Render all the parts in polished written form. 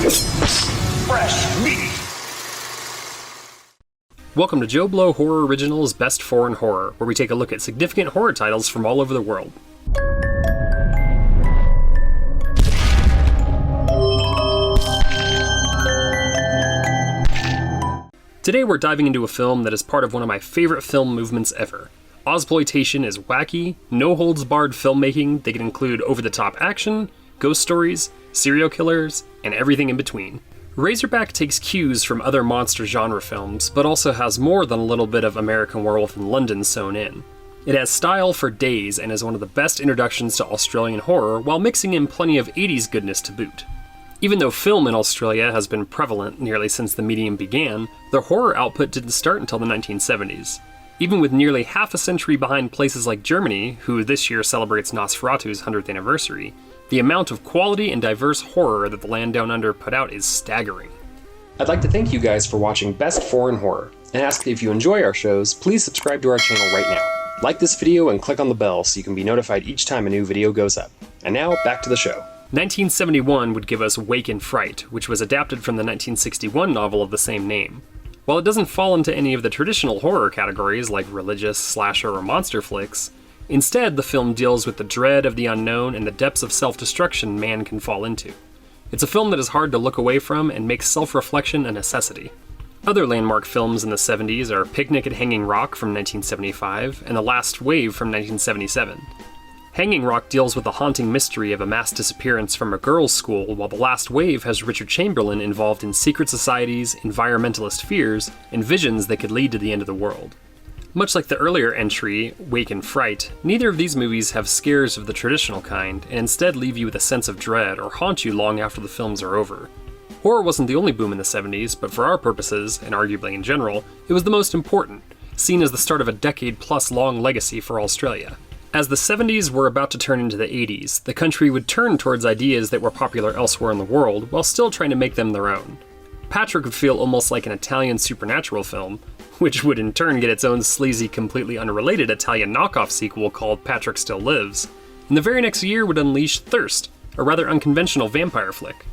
Fresh meat! Welcome to JoBlo Horror Originals Best Foreign Horror, where we take a look at significant horror titles from all over the world. Today we're diving into a film that is part of one of my favorite film movements ever. Ozploitation is wacky, no-holds-barred filmmaking that can include over-the-top action, ghost stories, serial killers, and everything in between. Razorback takes cues from other monster genre films, but also has more than a little bit of American Werewolf in London sewn in. It has style for days and is one of the best introductions to Australian horror while mixing in plenty of 80s goodness to boot. Even though film in Australia has been prevalent nearly since the medium began, the horror output didn't start until the 1970s. Even with nearly half a century behind places like Germany, who this year celebrates Nosferatu's 100th anniversary, the amount of quality and diverse horror that the land down under put out is staggering. I'd like to thank you guys for watching Best Foreign Horror, and ask that if you enjoy our shows, please subscribe to our channel right now. Like this video and click on the bell so you can be notified each time a new video goes up. And now, back to the show. 1971 would give us Wake in Fright, which was adapted from the 1961 novel of the same name. While it doesn't fall into any of the traditional horror categories like religious, slasher, or monster flicks, instead the film deals with the dread of the unknown and the depths of self-destruction man can fall into. It's a film that is hard to look away from and makes self-reflection a necessity. Other landmark films in the 70s are Picnic at Hanging Rock from 1975 and The Last Wave from 1977. Hanging Rock deals with the haunting mystery of a mass disappearance from a girls' school, while The Last Wave has Richard Chamberlain involved in secret societies, environmentalist fears, and visions that could lead to the end of the world. Much like the earlier entry, Wake in Fright, neither of these movies have scares of the traditional kind, and instead leave you with a sense of dread or haunt you long after the films are over. Horror wasn't the only boom in the 70s, but for our purposes, and arguably in general, it was the most important, seen as the start of a decade-plus long legacy for Australia. As the 70s were about to turn into the 80s, the country would turn towards ideas that were popular elsewhere in the world while still trying to make them their own. Patrick would feel almost like an Italian supernatural film, which would in turn get its own sleazy, completely unrelated Italian knockoff sequel called Patrick Still Lives, and the very next year would unleash Thirst, a rather unconventional vampire flick.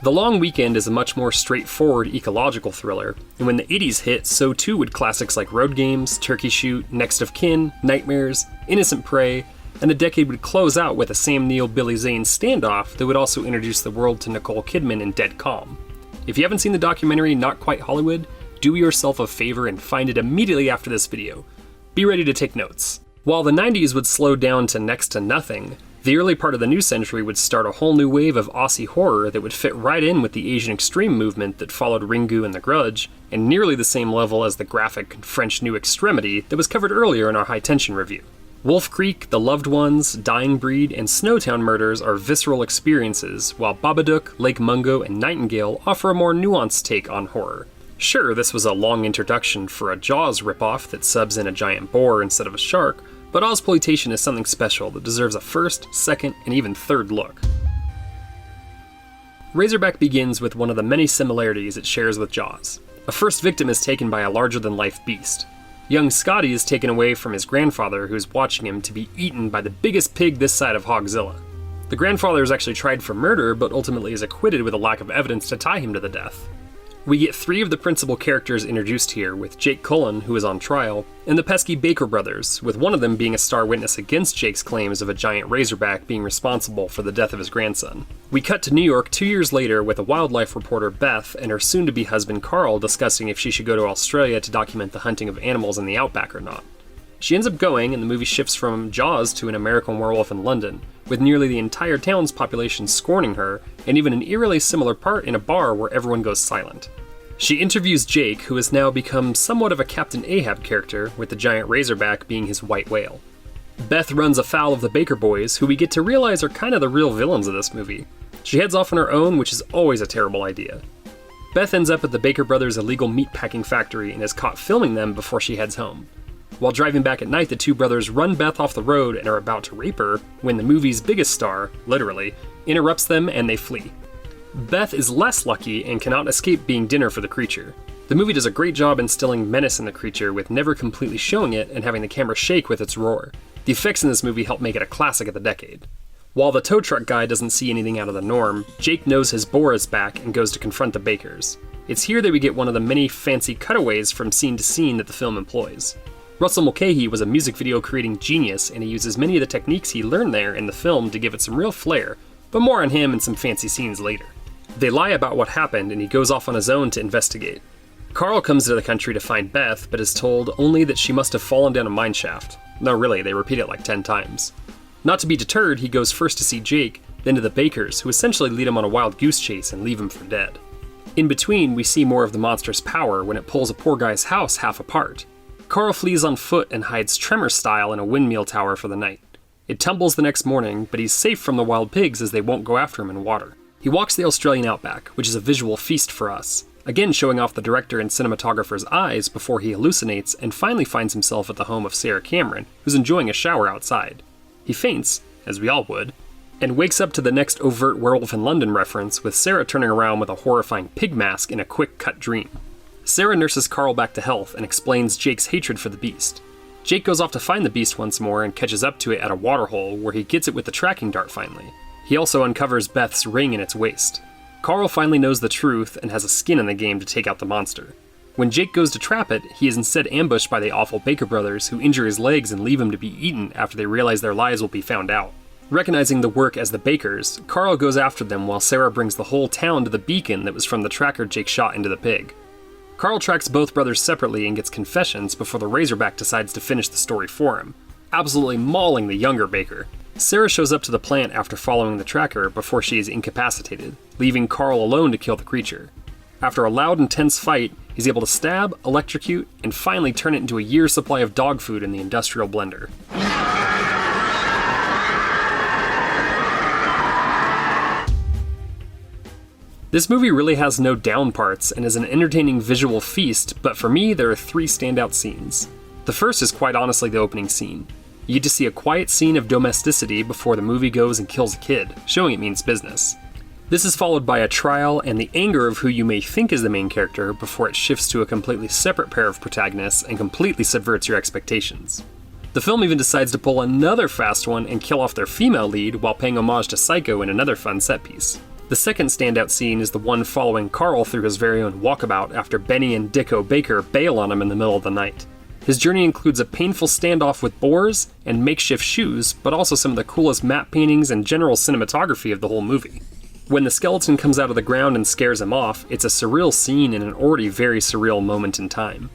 The Long Weekend is a much more straightforward ecological thriller, and when the 80s hit, so too would classics like Road Games, Turkey Shoot, Next of Kin, Nightmares, Innocent Prey, and the decade would close out with a Sam Neill-Billy Zane standoff that would also introduce the world to Nicole Kidman in Dead Calm. If you haven't seen the documentary Not Quite Hollywood, do yourself a favor and find it immediately after this video. Be ready to take notes. While the 90s would slow down to next to nothing, the early part of the new century would start a whole new wave of Aussie horror that would fit right in with the Asian extreme movement that followed Ringu and The Grudge, and nearly the same level as the graphic French New Extremity that was covered earlier in our High Tension review. Wolf Creek, The Loved Ones, Dying Breed, and Snowtown Murders are visceral experiences, while Babadook, Lake Mungo, and Nightingale offer a more nuanced take on horror. Sure, this was a long introduction for a Jaws ripoff that subs in a giant boar instead of a shark, but Ozploitation is something special that deserves a first, second, and even third look. Razorback begins with one of the many similarities it shares with Jaws. A first victim is taken by a larger-than-life beast. Young Scotty is taken away from his grandfather, who is watching him, to be eaten by the biggest pig this side of Hogzilla. The grandfather is actually tried for murder, but ultimately is acquitted with a lack of evidence to tie him to the death. We get three of the principal characters introduced here, with Jake Cullen, who is on trial, and the pesky Baker brothers, with one of them being a star witness against Jake's claims of a giant razorback being responsible for the death of his grandson. We cut to New York 2 years later with a wildlife reporter Beth and her soon-to-be husband Carl discussing if she should go to Australia to document the hunting of animals in the outback or not. She ends up going, and the movie shifts from Jaws to An American Werewolf in London, with nearly the entire town's population scorning her, and even an eerily similar part in a bar where everyone goes silent. She interviews Jake, who has now become somewhat of a Captain Ahab character, with the giant razorback being his white whale. Beth runs afoul of the Baker boys, who we get to realize are kind of the real villains of this movie. She heads off on her own, which is always a terrible idea. Beth ends up at the Baker brothers' illegal meatpacking factory and is caught filming them before she heads home. While driving back at night, the two brothers run Beth off the road and are about to rape her when the movie's biggest star, literally, interrupts them and they flee. Beth is less lucky and cannot escape being dinner for the creature. The movie does a great job instilling menace in the creature with never completely showing it and having the camera shake with its roar. The effects in this movie help make it a classic of the decade. While the tow truck guy doesn't see anything out of the norm, Jake knows his boar is back and goes to confront the bakers. It's here that we get one of the many fancy cutaways from scene to scene that the film employs. Russell Mulcahy was a music video creating genius, and he uses many of the techniques he learned there in the film to give it some real flair, but more on him and some fancy scenes later. They lie about what happened, and he goes off on his own to investigate. Carl comes to the country to find Beth, but is told only that she must have fallen down a mine shaft. No, really, they repeat it like 10 times. Not to be deterred, he goes first to see Jake, then to the bakers, who essentially lead him on a wild goose chase and leave him for dead. In between, we see more of the monster's power when it pulls a poor guy's house half apart. Carl flees on foot and hides Tremor style in a windmill tower for the night. It tumbles the next morning, but he's safe from the wild pigs as they won't go after him in water. He walks the Australian outback, which is a visual feast for us, again showing off the director and cinematographer's eyes before he hallucinates and finally finds himself at the home of Sarah Cameron, who's enjoying a shower outside. He faints, as we all would, and wakes up to the next overt Werewolf in London reference with Sarah turning around with a horrifying pig mask in a quick-cut dream. Sarah nurses Carl back to health and explains Jake's hatred for the beast. Jake goes off to find the beast once more and catches up to it at a waterhole where he gets it with the tracking dart finally. He also uncovers Beth's ring in its waist. Carl finally knows the truth and has a skin in the game to take out the monster. When Jake goes to trap it, he is instead ambushed by the awful Baker brothers who injure his legs and leave him to be eaten after they realize their lives will be found out. Recognizing the work as the Bakers, Carl goes after them while Sarah brings the whole town to the beacon that was from the tracker Jake shot into the pig. Carl tracks both brothers separately and gets confessions before the Razorback decides to finish the story for him, absolutely mauling the younger Baker. Sarah shows up to the plant after following the tracker before she is incapacitated, leaving Carl alone to kill the creature. After a loud, intense fight, he's able to stab, electrocute, and finally turn it into a year's supply of dog food in the industrial blender. This movie really has no down parts and is an entertaining visual feast, but for me, there are 3 standout scenes. The first is quite honestly the opening scene. You get to see a quiet scene of domesticity before the movie goes and kills a kid, showing it means business. This is followed by a trial and the anger of who you may think is the main character before it shifts to a completely separate pair of protagonists and completely subverts your expectations. The film even decides to pull another fast one and kill off their female lead while paying homage to Psycho in another fun set piece. The second standout scene is the one following Carl through his very own walkabout after Benny and Dicko Baker bail on him in the middle of the night. His journey includes a painful standoff with boars and makeshift shoes, but also some of the coolest matte paintings and general cinematography of the whole movie. When the skeleton comes out of the ground and scares him off, it's a surreal scene in an already very surreal moment in time.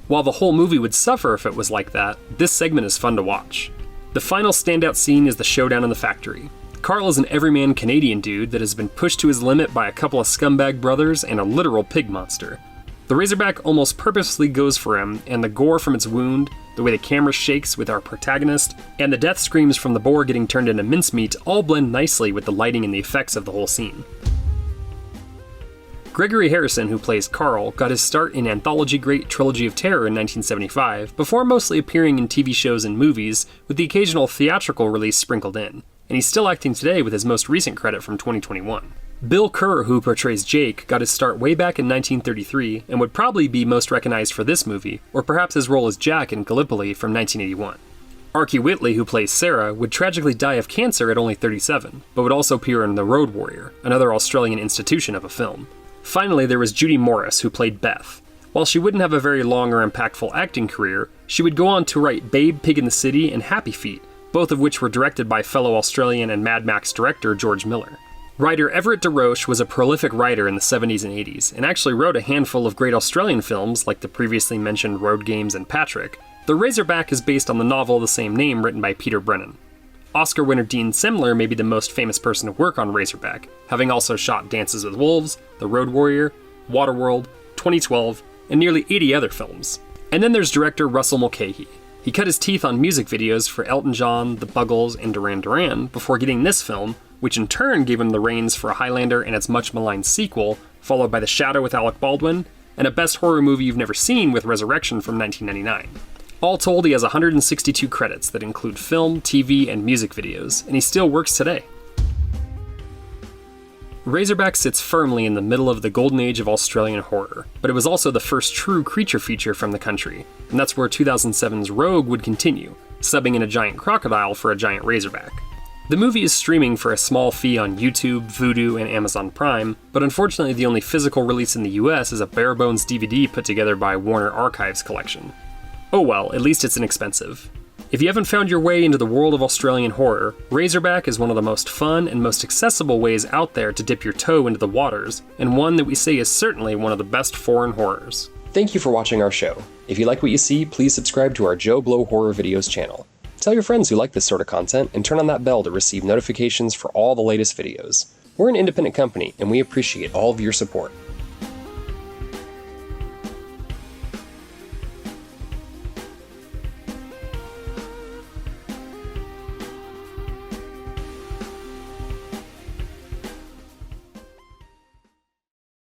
While the whole movie would suffer if it was like that, this segment is fun to watch. The final standout scene is the showdown in the factory. Carl is an everyman Canadian dude that has been pushed to his limit by a couple of scumbag brothers and a literal pig monster. The Razorback almost purposely goes for him, and the gore from its wound, the way the camera shakes with our protagonist, and the death screams from the boar getting turned into mincemeat all blend nicely with the lighting and the effects of the whole scene. Gregory Harrison, who plays Carl, got his start in anthology great Trilogy of Terror in 1975, before mostly appearing in TV shows and movies, with the occasional theatrical release sprinkled in, and he's still acting today with his most recent credit from 2021. Bill Kerr, who portrays Jake, got his start way back in 1933 and would probably be most recognized for this movie, or perhaps his role as Jack in Gallipoli from 1981. Archie Whitley, who plays Sarah, would tragically die of cancer at only 37, but would also appear in The Road Warrior, another Australian institution of a film. Finally, there was Judy Morris, who played Beth. While she wouldn't have a very long or impactful acting career, she would go on to write Babe, Pig in the City, and Happy Feet, both of which were directed by fellow Australian and Mad Max director George Miller. Writer Everett DeRoche was a prolific writer in the 70s and 80s, and actually wrote a handful of great Australian films like the previously mentioned Road Games and Patrick. The Razorback is based on the novel of the same name written by Peter Brennan. Oscar winner Dean Semler may be the most famous person to work on Razorback, having also shot Dances with Wolves, The Road Warrior, Waterworld, 2012, and nearly 80 other films. And then there's director Russell Mulcahy. He cut his teeth on music videos for Elton John, The Buggles, and Duran Duran before getting this film, which in turn gave him the reins for Highlander and its much-maligned sequel, followed by The Shadow with Alec Baldwin, and a best horror movie you've never seen with Resurrection from 1999. All told, he has 162 credits that include film, TV, and music videos, and he still works today. Razorback sits firmly in the middle of the golden age of Australian horror, but it was also the first true creature feature from the country, and that's where 2007's Rogue would continue, subbing in a giant crocodile for a giant razorback. The movie is streaming for a small fee on YouTube, Vudu, and Amazon Prime, but unfortunately the only physical release in the US is a bare-bones DVD put together by Warner Archives Collection. Oh well, at least it's inexpensive. If you haven't found your way into the world of Australian horror, Razorback is one of the most fun and most accessible ways out there to dip your toe into the waters, and one that we say is certainly one of the best foreign horrors. Thank you for watching our show. If you like what you see, please subscribe to our JoBlo Horror Videos channel. Tell your friends who like this sort of content, and turn on that bell to receive notifications for all the latest videos. We're an independent company, and we appreciate all of your support.